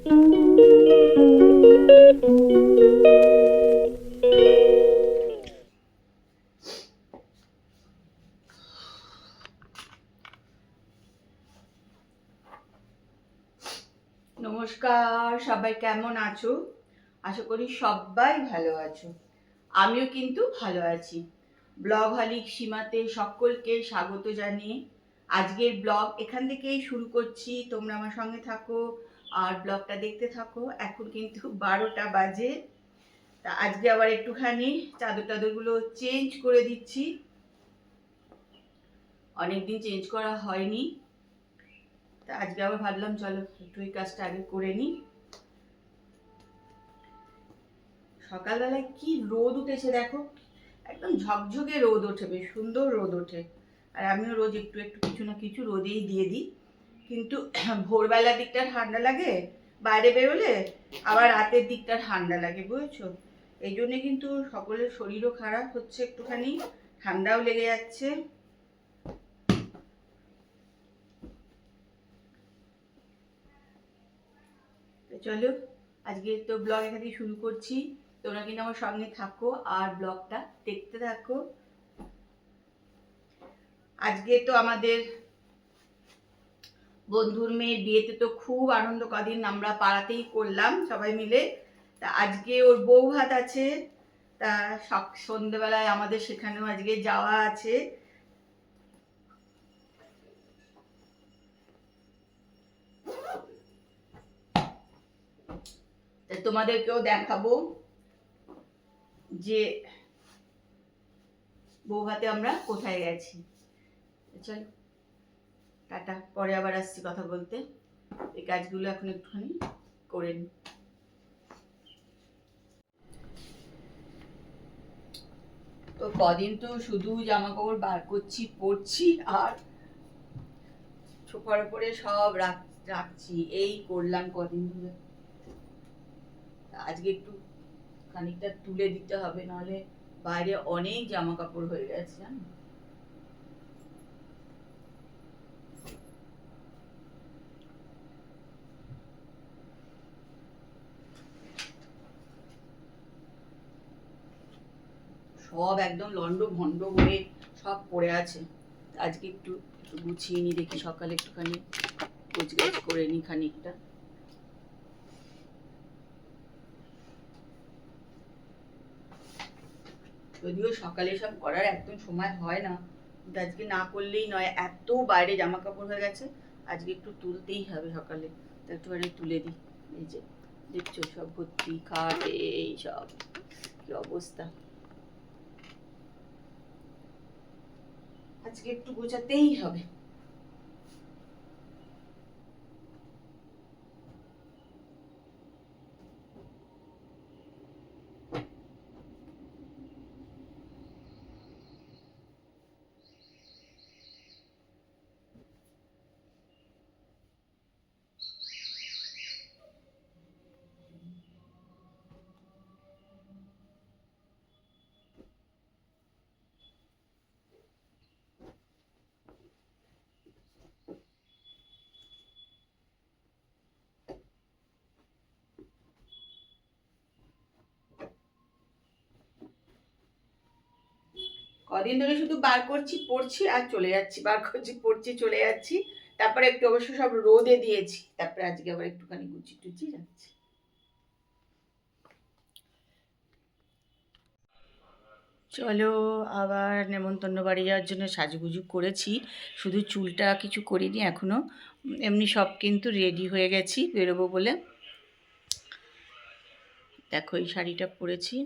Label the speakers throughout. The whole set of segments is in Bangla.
Speaker 1: নমস্কার, সবাই কেমন আছো? আশা করি সবাই ভালো আছো। আমিও কিন্তু ভালো আছি। ব্লগ হালিক সীমাতে সকলকে স্বাগত জানিয়ে আজকের ব্লগ এখান থেকেই শুরু করছি। তোমরা আমার সঙ্গে থাকো আর ব্লগটা দেখতে থাকো। এখন কিন্তু 12টা বাজে। তা আজকে আবার একটুখানি চাদর টাদরগুলো চেঞ্জ করে দিচ্ছি। অনেকদিন চেঞ্জ করা হয়নি, তা আজকে আবার ভাবলাম চলো একটু এই কাজটা আগে করে নিই। সকালবেলায় কি রোদ উঠেছে দেখো, একদম ঝকঝকে রোদ ওঠে, বেশ সুন্দর রোদ ওঠে। আর আমিও রোজ একটু একটু কিছু না কিছু রোদেই দিয়ে দিই। কিন্তু ভোরবেলার দিকটা ঠান্ডা লাগে বাইরে বেরোলে, আবার রাতের দিকটা ঠান্ডা লাগে, বুঝেছো? এই জন্যে কিন্তু সকলের শরীরও খারাপ হচ্ছে, একটুখানি ঠান্ডাও লেগে যাচ্ছে। চলো আজকে তো ব্লগ এখানে শুরু করছি। তোমরা কিন্তু আমার সঙ্গে থাকো আর ব্লগটা দেখতে থাকো। আজকে তো আমাদের বন্ধুর মেয়ের বিয়েতে তো খুব আনন্দ, কদিন আমরা পাড়াতেই করলাম সবাই মিলে। তা আজকে ওর বউ ভাত আছে, তা সন্ধ্যেবেলায় আমাদের সেখানেও আজকে যাওয়া আছে। তা তোমাদেরকেও দেখাবো যে বউ ভাতে আমরা কোথায় গেছি। চলো টাটা, পরে আবার আসছি কথা বলতে। এই কাজগুলো এখন একটুখানি করে নিই। তো কদিন তো শুধু জামা কাপড় বার করছি, পরছি আর সোফার উপরে সব রাখছি, এই করলাম কদিন ধরে। আজকে একটু খানিকটা তুলে দিতে হবে, নাহলে বাইরে অনেক জামা কাপড় হয়ে গেছে জানো। সব একদম লন্ড ভন্ড হয়ে সব পড়ে আছে। আজকে একটু একটু গুছিয়ে নি, দেখি সকালে একটুখানি গোছগাছ করে নি খানিকটা। যদিও সকালে সব করার একদম সময় হয় না, কিন্তু আজকে না করলেই নয়, এত বাইরে জামা কাপড় হয়ে গেছে। আজকে একটু তুলতেই হবে সকালে, তো একটুখানি তুলে দিই। এই যে দেখছো সব ভর্তি খাট, এই সব কি অবস্থা। আজকে একটু গোছাতেই হবে। কদিন ধরে শুধু বার করছি, পড়ছি আর চলে যাচ্ছি, বার করছি, পড়ছি, চলে যাচ্ছি। তারপরে একটু অবশ্য সব রোদে দিয়েছি, তারপরে আজকে আবার একটুখানি গুছি টুচি যাচ্ছি। চলো, আবার নেমন্তন্ন বাড়ি যাওয়ার জন্য সাজুগুজু করেছি, শুধু চুলটা কিছু করিনি এখনো। এমনি সব কিন্তু রেডি হয়ে গেছি বেরোবো বলে। দেখো এই শাড়িটা পরেছি,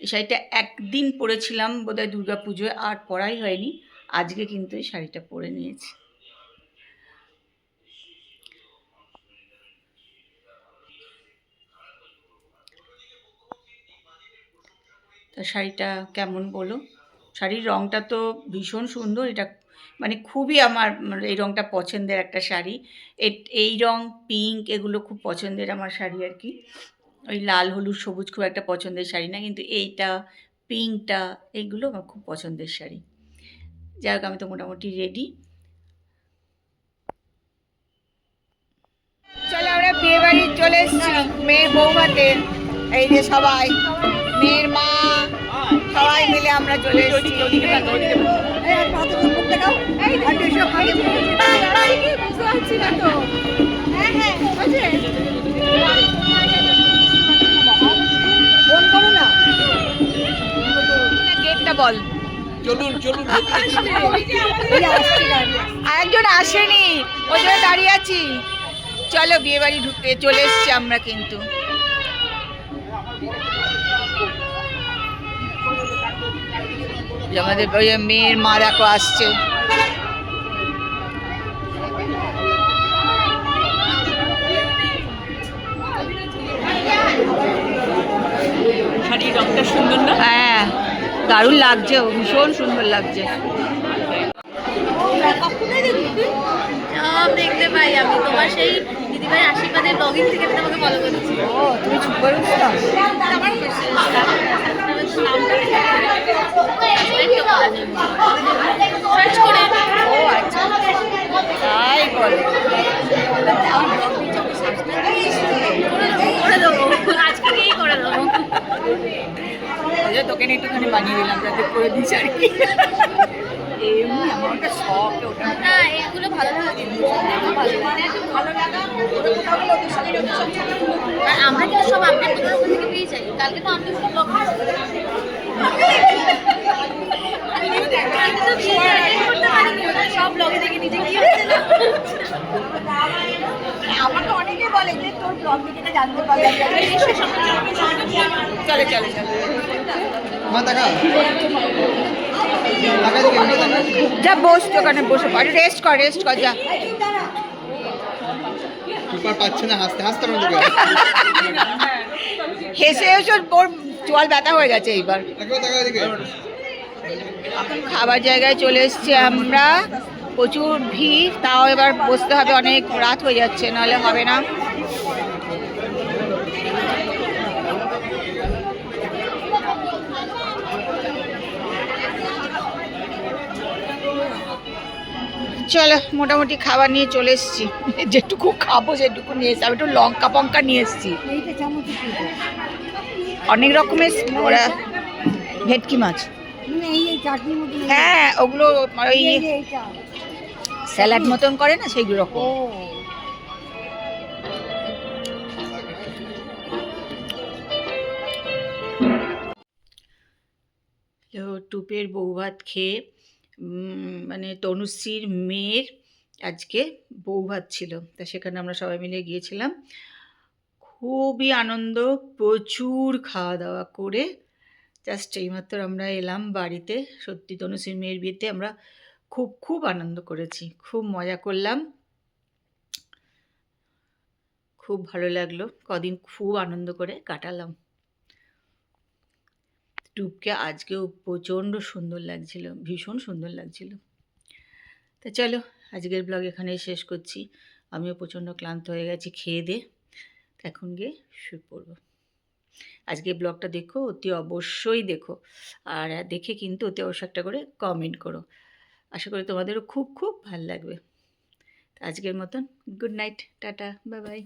Speaker 1: এই শাড়িটা একদিন পরেছিলাম বোধহয় দুর্গা পুজোয়, আর পরাই হয়নি। আজকে কিন্তু এই শাড়িটা পরে নিয়েছি। তা শাড়িটা কেমন বলো? শাড়ির রঙটা তো ভীষণ সুন্দর, এটা মানে খুবই আমার এই রঙটা পছন্দের একটা শাড়ি। এই রঙ, পিঙ্ক, এগুলো খুব পছন্দের আমার শাড়ি আর কি। ওই লাল হলুদ সবুজ খুব একটা পছন্দের শাড়ি না, কিন্তু এইটা, পিঙ্কটা, এইগুলো আমার খুব পছন্দের শাড়ি। যাই হোক, আমি তো মোটামুটি রেডি। চলো আমরা বিয়ে বাড়ি চলে এসেছি মেয়ের বৌভাতে। এই যে সবাই, মেয়ের মা, সবাই মিলে আমরা চলে এসেছি। গেটটা বল।
Speaker 2: চলুন চলুন।
Speaker 1: একজন আসেনি, ওই জন্য দাঁড়িয়ে আছি। চলো বিয়ে বাড়ি ঢুকতে চলে এসছি আমরা কিন্তু। আমাদের ওই মেয়ের মা দেখো আসছে।
Speaker 2: শাড়ির রংটা সুন্দর না?
Speaker 1: হ্যাঁ দারুণ লাগছে, ভীষণ সুন্দর লাগছে।
Speaker 3: সব দেখতে পাই আমি তোমার সেই দিদিভাই আশীর্বাদের ব্লগিং থেকে আমি তোমাকে ফলো করছি।
Speaker 1: ও তুমি চুপ করে উঠতাম।
Speaker 3: সার্চ করে
Speaker 1: ও আচ্ছা তাই বলো।
Speaker 3: করে দেবো, আজকে গিয়েই করে দেবো।
Speaker 1: ওই যে তোকে একটুখানি বানিয়ে দিলাম যাতে করে দিস আর কি। এমনি আমার একটা শখ ওটা।
Speaker 3: না এগুলো ভালো লাগে, ভালো লাগা। আর আমরা কিন্তু সব আপডেট তোমার ওখান থেকে পেয়ে যাই। কালকে তো আমি সব ব্লগ সব ব্লগে দেখে নিজে কি হচ্ছে না।
Speaker 1: আমাকে অনেকে বলে যে তোর ব্লগ থেকে জানতে পারলাম। চলে চলে চলে যা বস, দোকানে বসে পড়, রেস্ট কর যা।
Speaker 2: পাচ্ছে না, হাসতে হাসতে
Speaker 1: হেসে হেসে ওর চোয়াল ব্যথা হয়ে গেছে এইবার। এখন খাবার জায়গায় চলে এসেছি আমরা, প্রচুর ভিড়, তাও এবার বসতে হবে, অনেক রাত হয়ে যাচ্ছে, নাহলে হবে না। চলো মোটামুটি খাবার নিয়ে চলে এসেছি, যেটুকু খাবো সেটুকু নিয়ে এসছি। আমি একটু লঙ্কা পঙ্কা নিয়ে এসেছি, অনেক রকমের ওরা ভেটকি মাছ। হ্যাঁ ওগুলো ওই স্যালাড মতন করে না সেইগুলো রকম। টুপের বৌভাত খেয়ে মানে তনুশ্রীর মেয়ের আজকে বৌভাত ছিল, তা সেখানে আমরা সবাই মিলে গিয়েছিলাম। খুবই আনন্দ, প্রচুর খাওয়া দাওয়া করে জাস্ট এইমাত্র আমরা এলাম বাড়িতে। সত্যি তনুশ্রীর মেয়ের বিয়েতে আমরা খুব খুব আনন্দ করেছি, খুব মজা করলাম, খুব ভালো লাগলো। কদিন খুব আনন্দ করে কাটালাম। টুপকে আজকেও প্রচণ্ড সুন্দর লাগছিল, ভীষণ সুন্দর লাগছিল। তা চলো আজকের ব্লগ এখানেই শেষ করছি। আমিও প্রচণ্ড ক্লান্ত হয়ে গেছি খেয়ে দিয়ে, এখন গিয়ে শুয়ে পড়বো। আজকে ব্লগটা দেখো, অতি অবশ্যই দেখো, আর দেখে কিন্তু অতি অবশ্যই একটা করে কমেন্ট করো। আশা করি তোমাদেরও খুব খুব ভালো লাগবে। আজকের মতন good night, tata, bye bye.